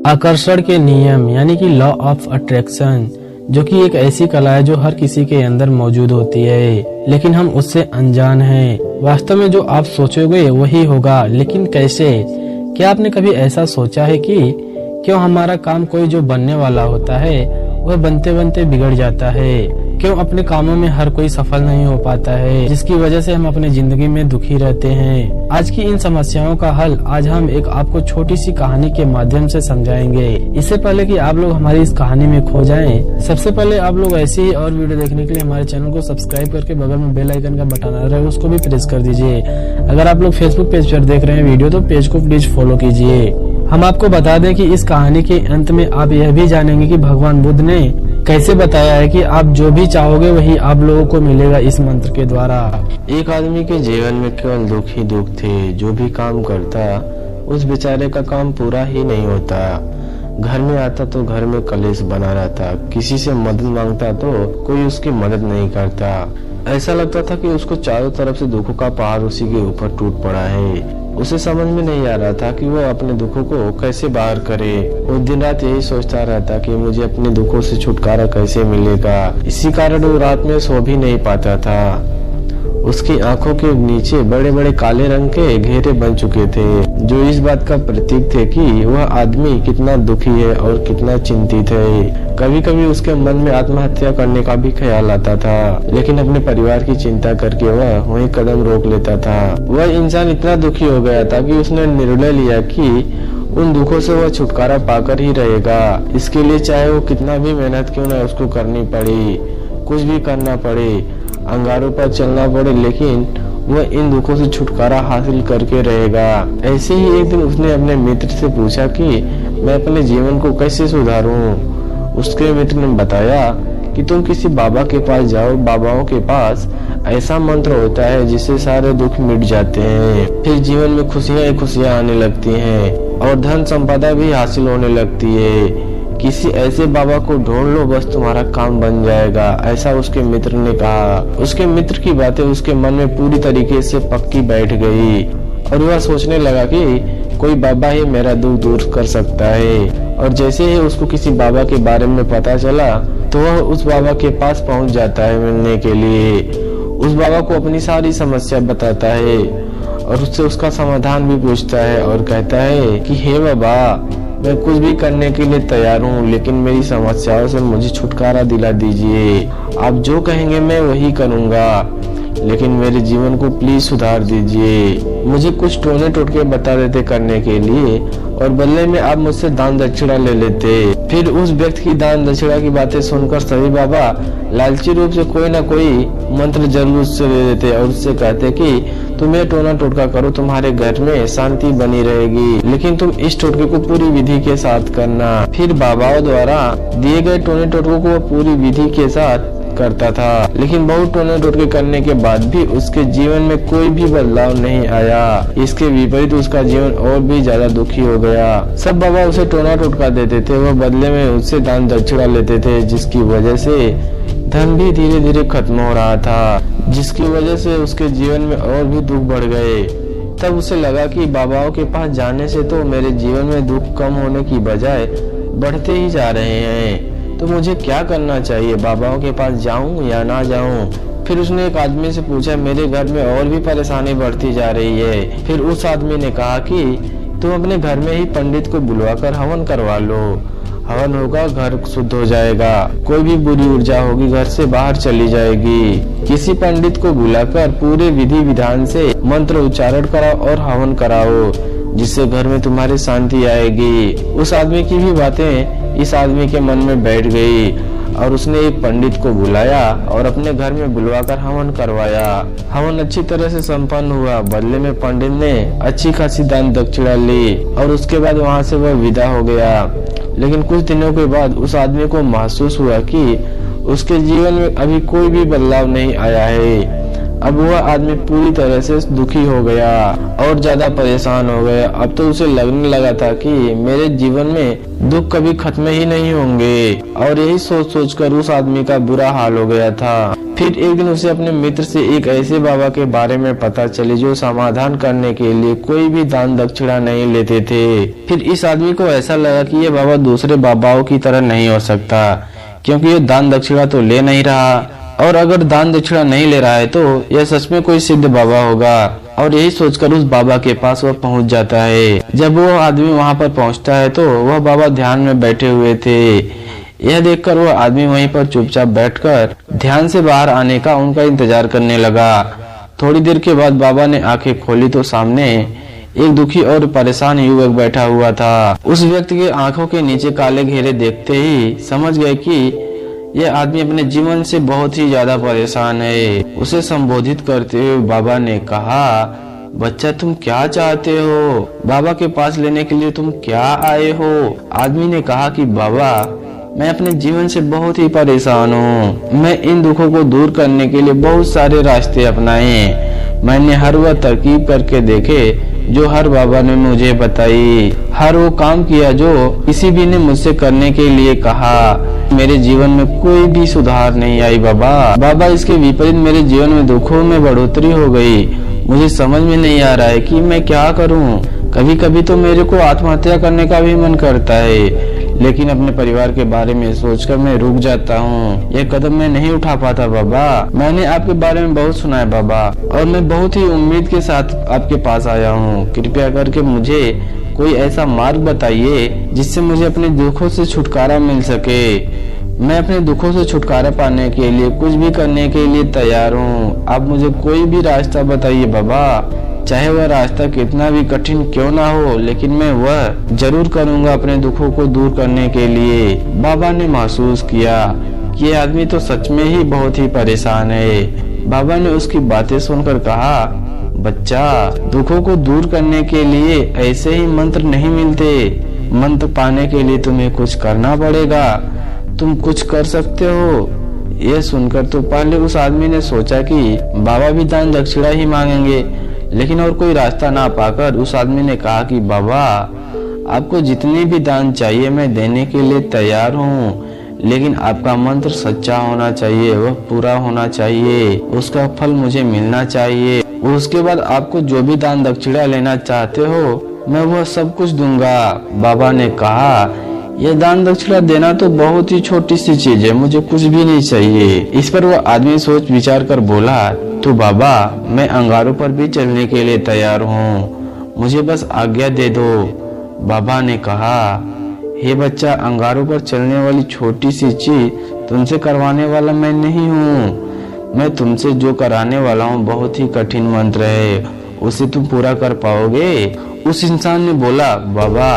आकर्षण के नियम यानी कि लॉ ऑफ अट्रैक्शन, जो कि एक ऐसी कला है जो हर किसी के अंदर मौजूद होती है, लेकिन हम उससे अनजान हैं। वास्तव में जो आप सोचोगे वही होगा, लेकिन कैसे? क्या आपने कभी ऐसा सोचा है कि क्यों हमारा काम कोई जो बनने वाला होता है वह बनते बनते बिगड़ जाता है? क्यों अपने कामों में हर कोई सफल नहीं हो पाता है, जिसकी वजह से हम अपनी जिंदगी में दुखी रहते हैं? आज की इन समस्याओं का हल आज हम एक आपको छोटी सी कहानी के माध्यम से समझाएंगे। इससे पहले कि आप लोग हमारी इस कहानी में खो जाएं, सबसे पहले आप लोग ऐसी ही और वीडियो देखने के लिए हमारे चैनल को सब्सक्राइब करके बगल में बेल आइकन का बटन आ रहा है उसको भी प्रेस कर दीजिए। अगर आप लोग फेसबुक पेज पर देख रहे हैं वीडियो तो पेज को प्लीज फॉलो कीजिए। हम आपको बता दें कि इस कहानी के अंत में आप यह भी जानेंगे कि भगवान बुद्ध ने कैसे बताया है कि आप जो भी चाहोगे वही आप लोगों को मिलेगा इस मंत्र के द्वारा। एक आदमी के जीवन में केवल दुख ही दुख थे। जो भी काम करता उस बेचारे का काम पूरा ही नहीं होता। घर में आता तो घर में कलेश बना रहता, किसी से मदद मांगता तो कोई उसकी मदद नहीं करता। ऐसा लगता था कि उसको चारों तरफ से दुखों का पहाड़ उसी के ऊपर टूट पड़ा है। उसे समझ में नहीं आ रहा था कि वो अपने दुखों को कैसे बाहर करे। वो दिन रात यही सोचता रहता कि मुझे अपने दुखों से छुटकारा कैसे मिलेगा। इसी कारण वो रात में सो भी नहीं पाता था। उसकी आंखों के नीचे बड़े बड़े काले रंग के घेरे बन चुके थे, जो इस बात का प्रतीक थे कि वह आदमी कितना दुखी है और कितना चिंतित है। कभी कभी उसके मन में आत्महत्या करने का भी ख्याल आता था, लेकिन अपने परिवार की चिंता करके वह वही कदम रोक लेता था। वह इंसान इतना दुखी हो गया था कि उसने निर्णय लिया कि उन दुखों से वह छुटकारा पाकर ही रहेगा। इसके लिए चाहे वो कितना भी मेहनत क्यों न उसको करनी पड़े, कुछ भी करना पड़े, अंगारों पर चलना पड़े, लेकिन वह इन दुखों से छुटकारा हासिल करके रहेगा। ऐसे ही एक दिन उसने अपने मित्र से पूछा कि मैं अपने जीवन को कैसे सुधारूं। उसके मित्र ने बताया कि तुम किसी बाबा के पास जाओ। बाबाओं के पास ऐसा मंत्र होता है जिससे सारे दुख मिट जाते हैं, फिर जीवन में खुशियां ही खुशियां आने लगती हैं और धन संपदा भी हासिल होने लगती है। किसी ऐसे बाबा को ढूंढ लो, बस तुम्हारा काम बन जाएगा, ऐसा उसके मित्र ने कहा। उसके मित्र की बातें उसके मन में पूरी तरीके से पक्की बैठ गई और वह सोचने लगा कि कोई बाबा ही मेरा दुख दूर कर सकता है। और जैसे ही उसको किसी बाबा के बारे में पता चला तो वह उस बाबा के पास पहुंच जाता है मिलने के लिए। उस बाबा को अपनी सारी समस्या बताता है और उससे उसका समाधान भी पूछता है और कहता है कि हे बाबा, मैं कुछ भी करने के लिए तैयार हूँ, लेकिन मेरी समस्याओं से मुझे छुटकारा दिला दीजिए। आप जो कहेंगे मैं वही करूँगा, लेकिन मेरे जीवन को प्लीज सुधार दीजिए। मुझे कुछ टोने टोटके बता देते करने के लिए और बदले में आप मुझसे दान दक्षिणा ले लेते। फिर उस व्यक्ति की दान दक्षिणा की बातें सुनकर सभी बाबा लालची रूप से कोई ना कोई मंत्र जरूर उससे ले लेते और उससे कहते कि तुम ये टोना टोटका करो, तुम्हारे घर में शांति बनी रहेगी, लेकिन तुम इस टोटके को पूरी विधि के साथ करना। फिर बाबाओं द्वारा दिए गए टोने टोटकों को पूरी विधि के साथ करता था, लेकिन बहुत टोने टोटके करने के बाद भी उसके जीवन में कोई भी बदलाव नहीं आया। इसके विपरीत उसका जीवन और भी ज्यादा दुखी हो गया। सब बाबा उसे टोना टोटका देते थे, वह बदले में उससे दान दक्षिणा लेते थे, जिसकी वजह से धन भी धीरे धीरे खत्म हो रहा था, जिसकी वजह से उसके जीवन में और भी दुख बढ़ गए। तब उसे लगा कि बाबाओं के पास जाने से तो मेरे जीवन में दुख कम होने की बजाय बढ़ते ही जा रहे हैं, तो मुझे क्या करना चाहिए? बाबाओं के पास जाऊं या ना जाऊं? फिर उसने एक आदमी से पूछा, मेरे घर में और भी परेशानी बढ़ती जा रही है। फिर उस आदमी ने कहा कि तुम अपने घर में ही पंडित को बुलवाकर हवन करवा लो। हवन होगा, घर शुद्ध हो जाएगा, कोई भी बुरी ऊर्जा होगी घर से बाहर चली जाएगी। किसी पंडित को बुलाकर पूरे विधि विधान से मंत्र उच्चारण कराओ और हवन कराओ, जिससे घर में तुम्हारी शांति आएगी। उस आदमी की भी बातें इस आदमी के मन में बैठ गई और उसने एक पंडित को बुलाया और अपने घर में बुलवाकर हवन करवाया। हवन अच्छी तरह से संपन्न हुआ। बदले में पंडित ने अच्छी खासी दान दक्षिणा ली और उसके बाद वहां से वह विदा हो गया। लेकिन कुछ दिनों के बाद उस आदमी को महसूस हुआ कि उसके जीवन में अभी कोई भी बदलाव नहीं आया है। अब वह आदमी पूरी तरह से दुखी हो गया और ज्यादा परेशान हो गया। अब तो उसे लगने लगा था कि मेरे जीवन में दुख कभी खत्म ही नहीं होंगे, और यही सोच सोच कर उस आदमी का बुरा हाल हो गया था। फिर एक दिन उसे अपने मित्र से एक ऐसे बाबा के बारे में पता चली जो समाधान करने के लिए कोई भी दान दक्षिणा नहीं लेते थे। फिर इस आदमी को ऐसा लगा कि ये बाबा दूसरे बाबाओं की तरह नहीं हो सकता, क्योंकि ये दान दक्षिणा तो ले नहीं रहा, और अगर दान दक्षिणा नहीं ले रहा है तो यह सच में कोई सिद्ध बाबा होगा। और यही सोचकर उस बाबा के पास वह पहुंच जाता है। जब वो आदमी वहां पर पहुंचता है तो वह बाबा ध्यान में बैठे हुए थे। यह देखकर वह आदमी वहीं पर चुपचाप बैठकर ध्यान से बाहर आने का उनका इंतजार करने लगा। थोड़ी देर के बाद बाबा ने आंखें खोली तो सामने एक दुखी और परेशान युवक बैठा हुआ था। उस व्यक्ति के आंखों के नीचे काले घेरे देखते ही समझ गए कि यह आदमी अपने जीवन से बहुत ही ज्यादा परेशान है। उसे संबोधित करते हुए बाबा ने कहा, बच्चा तुम क्या चाहते हो? बाबा के पास लेने के लिए तुम क्या आए हो? आदमी ने कहा कि बाबा मैं अपने जीवन से बहुत ही परेशान हूँ। मैं इन दुखों को दूर करने के लिए बहुत सारे रास्ते अपनाए। मैंने हर वह तरकीब करके देखे जो हर बाबा ने मुझे बताई, हर वो काम किया जो किसी भी ने मुझसे करने के लिए कहा। मेरे जीवन में कोई भी सुधार नहीं आई बाबा। इसके विपरीत मेरे जीवन में दुखों में बढ़ोतरी हो गई। मुझे समझ में नहीं आ रहा है कि मैं क्या करूं। कभी कभी तो मेरे को आत्महत्या करने का भी मन करता है, लेकिन अपने परिवार के बारे में सोचकर मैं रुक जाता हूँ। यह कदम मैं नहीं उठा पाता बाबा। मैंने आपके बारे में बहुत सुना है बाबा, और मैं बहुत ही उम्मीद के साथ आपके पास आया हूँ। कृपया करके मुझे कोई ऐसा मार्ग बताइए जिससे मुझे अपने दुखों से छुटकारा मिल सके। मैं अपने दुखों से छुटकारा पाने के लिए कुछ भी करने के लिए तैयार हूँ। आप मुझे कोई भी रास्ता बताइए बाबा, चाहे वह रास्ता कितना भी कठिन क्यों ना हो, लेकिन मैं वह जरूर करूँगा अपने दुखों को दूर करने के लिए। बाबा ने महसूस किया कि ये आदमी तो सच में ही बहुत ही परेशान है। बाबा ने उसकी बातें सुनकर कहा, बच्चा दुखों को दूर करने के लिए ऐसे ही मंत्र नहीं मिलते। मंत्र पाने के लिए तुम्हें कुछ करना पड़ेगा। तुम कुछ कर सकते हो। यह सुनकर तो पहले उस आदमी ने सोचा कि बाबा भी दान दक्षिणा ही मांगेंगे, लेकिन और कोई रास्ता ना पाकर उस आदमी ने कहा कि बाबा आपको जितनी भी दान चाहिए मैं देने के लिए तैयार हूँ, लेकिन आपका मंत्र सच्चा होना चाहिए, वह पूरा होना चाहिए, उसका फल मुझे मिलना चाहिए। उसके बाद आपको जो भी दान दक्षिणा लेना चाहते हो मैं वह सब कुछ दूंगा। बाबा ने कहा, यह दान दक्षिणा देना तो बहुत ही छोटी सी चीज है, मुझे कुछ भी नहीं चाहिए। इस पर वह आदमी सोच विचार कर बोला, तो बाबा मैं अंगारों पर भी चलने के लिए तैयार हूँ, मुझे बस आज्ञा दे दो। बाबा ने कहा, हे बच्चा, अंगारों पर चलने वाली छोटी सी चीज तुमसे करवाने वाला मैं नहीं हूँ। मैं तुमसे जो कराने वाला हूँ बहुत ही कठिन मंत्र है, उसे तुम पूरा कर पाओगे? उस इंसान ने बोला, बाबा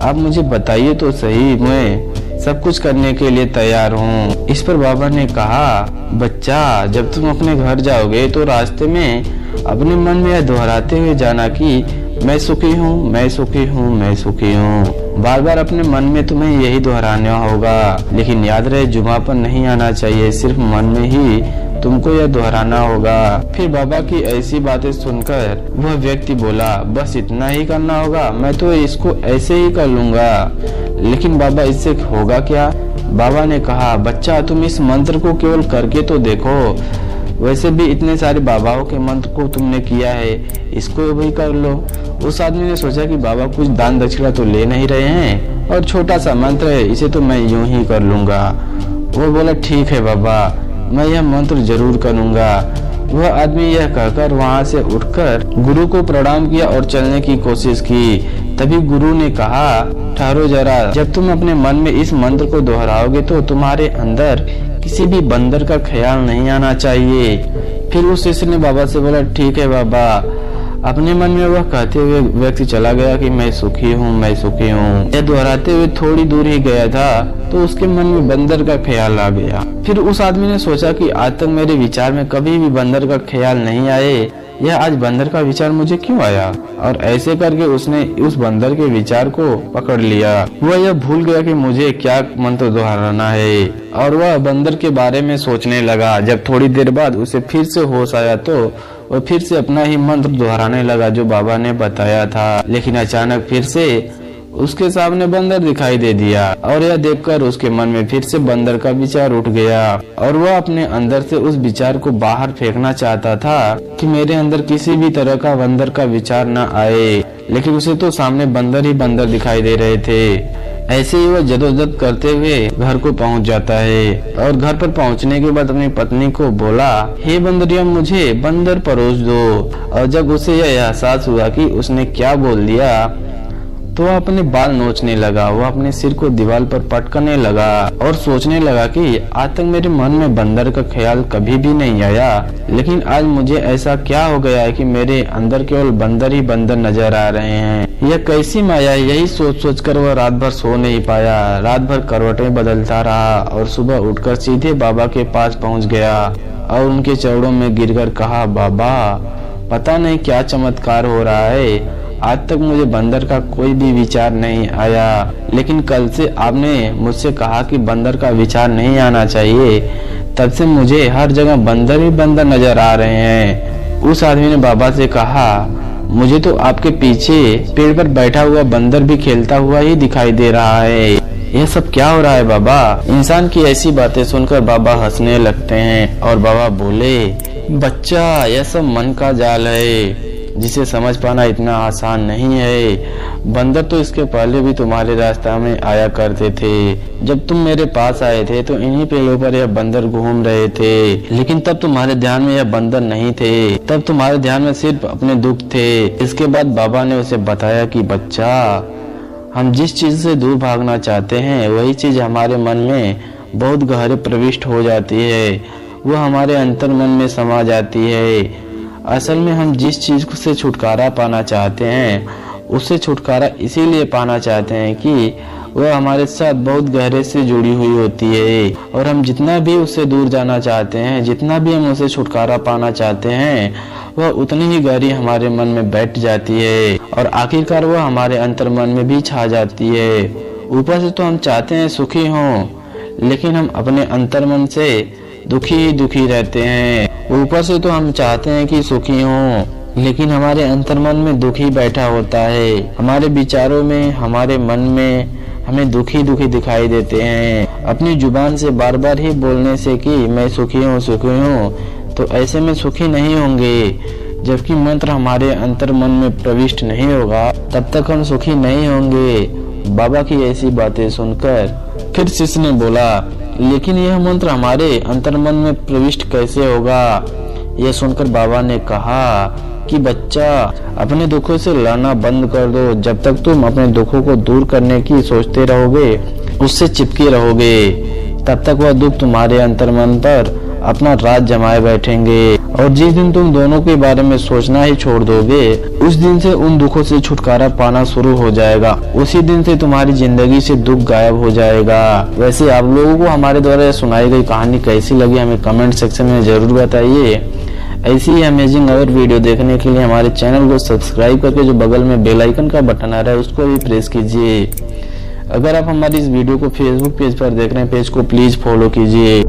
आप मुझे बताइए तो सही, मैं सब कुछ करने के लिए तैयार हूँ। इस पर बाबा ने कहा, बच्चा जब तुम अपने घर जाओगे तो रास्ते में अपने मन में यह दोहराते हुए जाना कि मैं सुखी हूँ, मैं सुखी हूँ, मैं सुखी हूँ। बार बार अपने मन में तुम्हें यही दोहराना होगा, लेकिन याद रहे जुमा पर नहीं आना चाहिए, सिर्फ मन में ही तुमको यह दोहराना होगा। फिर बाबा की ऐसी बातें सुनकर वह व्यक्ति बोला, बस इतना ही करना होगा, मैं तो इसको ऐसे ही कर लूंगा, लेकिन बाबा इससे होगा क्या? बाबा ने कहा, बच्चा तुम इस मंत्र को केवल करके तो देखो, वैसे भी इतने सारे बाबाओं के मंत्र को तुमने किया है, इसको भी कर लो। उस आदमी ने सोचा कि बाबा कुछ दान दक्षिणा तो ले नहीं रहे हैं और छोटा सा मंत्र है, इसे तो मैं यूं ही कर लूंगा। वो बोला, ठीक है बाबा, मैं यह मंत्र जरूर करूंगा। वह आदमी यह कहकर वहां से उठकर गुरु को प्रणाम किया और चलने की कोशिश की। तभी गुरु ने कहा, ठहरो जरा, जब तुम अपने मन में इस मंत्र को दोहराओगे तो तुम्हारे अंदर किसी भी बंदर का ख्याल नहीं आना चाहिए। फिर उस शिष्य ने बाबा से बोला, ठीक है बाबा। अपने मन में वह कहते हुए व्यक्ति चला गया कि मैं सुखी हूँ, मैं सुखी हूँ। यह दोहराते हुए थोड़ी दूर ही गया था तो उसके मन में बंदर का ख्याल आ गया। फिर उस आदमी ने सोचा कि आज तक मेरे विचार में कभी भी बंदर का ख्याल नहीं आए, यह आज बंदर का विचार मुझे क्यों आया। और ऐसे करके उसने उस बंदर के विचार को पकड़ लिया। वह यह भूल गया कि मुझे क्या मंत्र दोहराना है और वह बंदर के बारे में सोचने लगा। जब थोड़ी देर बाद उसे फिर से होश आया तो वह फिर से अपना ही मंत्र दोहराने लगा जो बाबा ने बताया था। लेकिन अचानक फिर से उसके सामने बंदर दिखाई दे दिया और यह देखकर उसके मन में फिर से बंदर का विचार उठ गया और वह अपने अंदर से उस विचार को बाहर फेंकना चाहता था कि मेरे अंदर किसी भी तरह का बंदर का विचार न आए। लेकिन उसे तो सामने बंदर ही बंदर दिखाई दे रहे थे। ऐसे ही वह जदोजहद करते हुए घर को पहुंच जाता है और घर पर पहुंचने के बाद अपनी पत्नी को बोला, हे बंदरिया मुझे बंदर परोस दो। और जब उसे यह एहसास हुआ कि उसने क्या बोल दिया तो वह अपने बाल नोचने लगा। वह अपने सिर को दीवार पर पटकने लगा और सोचने लगा कि आज तक मेरे मन में बंदर का ख्याल कभी भी नहीं आया, लेकिन आज मुझे ऐसा क्या हो गया है कि मेरे अंदर केवल बंदर ही बंदर नजर आ रहे हैं। यह कैसी माया है। यही सोच सोच कर वह रात भर सो नहीं पाया। रात भर करवटें बदलता रहा और सुबह उठकर सीधे बाबा के पास पहुंच गया और उनके चरणों में गिरकर कहा, बाबा पता नहीं क्या चमत्कार हो रहा है। आज तक मुझे बंदर का कोई भी विचार नहीं आया, लेकिन कल से आपने मुझसे कहा कि बंदर का विचार नहीं आना चाहिए, तब से मुझे हर जगह बंदर ही बंदर नजर आ रहे हैं। उस आदमी ने बाबा से कहा, मुझे तो आपके पीछे पेड़ पर बैठा हुआ बंदर भी खेलता हुआ ही दिखाई दे रहा है। यह सब क्या हो रहा है बाबा। इंसान की ऐसी बातें सुनकर बाबा हंसने लगते हैं और बाबा बोले, बच्चा यह सब मन का जाल है जिसे समझ पाना इतना आसान नहीं है। बंदर तो इसके पहले भी तुम्हारे रास्ते में आया करते थे। जब तुम मेरे पास आए थे तो इन्हीं पेड़ों पर यह बंदर घूम रहे थे, लेकिन तब तुम्हारे ध्यान में यह बंदर नहीं थे। तब तुम्हारे ध्यान में सिर्फ अपने दुख थे। इसके बाद बाबा ने उसे बताया कि बच्चा, हम जिस चीज से दूर भागना चाहते हैं वही चीज हमारे मन में बहुत गहरे प्रविष्ट हो जाती है। वह हमारे अंतर मन में समा जाती है। असल में हम जिस चीज से छुटकारा पाना चाहते हैं उससे छुटकारा इसीलिए पाना चाहते हैं कि वह हमारे साथ बहुत गहरे से जुड़ी हुई होती है और हम जितना भी उससे दूर जाना चाहते हैं, जितना भी हम उसे छुटकारा पाना चाहते हैं, वह उतनी ही गहरी हमारे मन में बैठ जाती है और आखिरकार वह हमारे अंतर मन में भी छा जाती है। ऊपर से तो हम चाहते हैं सुखी हों, लेकिन हम अपने अंतर मन से दुखी ही दुखी रहते हैं। ऊपर से तो हम चाहते हैं कि सुखी हों, लेकिन हमारे अंतर मन में दुखी बैठा होता है। हमारे विचारों में, हमारे मन में हमें दुखी दुखी दिखाई देते हैं। अपनी जुबान से बार बार ही बोलने से कि मैं सुखी हूँ, तो ऐसे में सुखी नहीं होंगे। जबकि मंत्र हमारे अंतर मन में प्रविष्ट नहीं होगा तब तक हम सुखी नहीं होंगे। बाबा की ऐसी बातें सुनकर फिर शिष्य ने बोला, लेकिन यह मंत्र हमारे अंतर मन में प्रविष्ट कैसे होगा। यह सुनकर बाबा ने कहा कि बच्चा, अपने दुखों से लड़ना बंद कर दो। जब तक तुम अपने दुखों को दूर करने की सोचते रहोगे, उससे चिपके रहोगे, तब तक वह दुख तुम्हारे अंतर मन पर अपना राज जमाए बैठेंगे। और जिस दिन तुम दोनों के बारे में सोचना ही छोड़ दोगे, उस दिन से उन दुखों से छुटकारा पाना शुरू हो जाएगा। उसी दिन से तुम्हारी जिंदगी से दुख गायब हो जाएगा। वैसे आप लोगों को हमारे द्वारा सुनाई गई कहानी कैसी लगी हमें कमेंट सेक्शन में जरूर बताइए। ऐसी ही अमेजिंग और वीडियो देखने के लिए हमारे चैनल को सब्सक्राइब करके जो बगल में बेल आइकन का बटन आ रहा है उसको भी प्रेस कीजिए। अगर आप हमारी इस वीडियो को फेसबुक पेज पर देख रहे हैं, पेज को प्लीज फॉलो कीजिए।